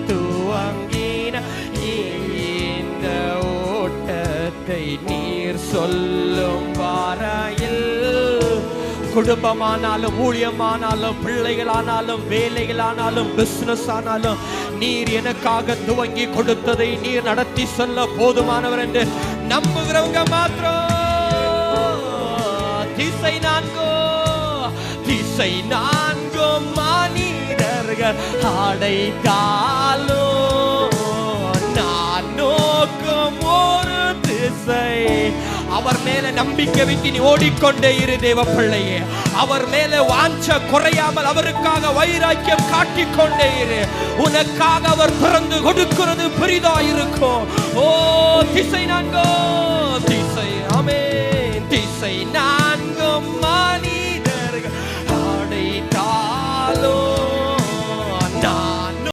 துவங்கின இந்த ஓட்டத்தை நீர் சொல்லும் வரையில். குடும்பமானாலும், ஊழியமானாலும், பிள்ளைகளானாலும், வேலைகளானாலும், பிசினஸ் ஆனாலும், நீர் எனக்காக துவங்கி கொடுத்ததை நீர் நடத்தி சொல்ல போதுமானவர் என்று நம்புகிறவங்க மாத்திரம் திசை நான்கோ மனிதர்கள் அடைத்தாலும் நான் நோக்கும் ஒரு திசை. அவர் மேல நம்பிக்கை வைத்து நீ ஓடிக்கொண்டே இரு தேவ பிள்ளையே. அவர் மேல வாஞ்ச குறையாமல் அவருக்காக வைராக்கியம் காட்டிக்கொண்டே இரு. உனக்காக அவர் திறந்து கொடுக்கிறது பெரிதாயிருக்கும். ஓ திசை நான்கோ, திசை ஆமென், திசை நான்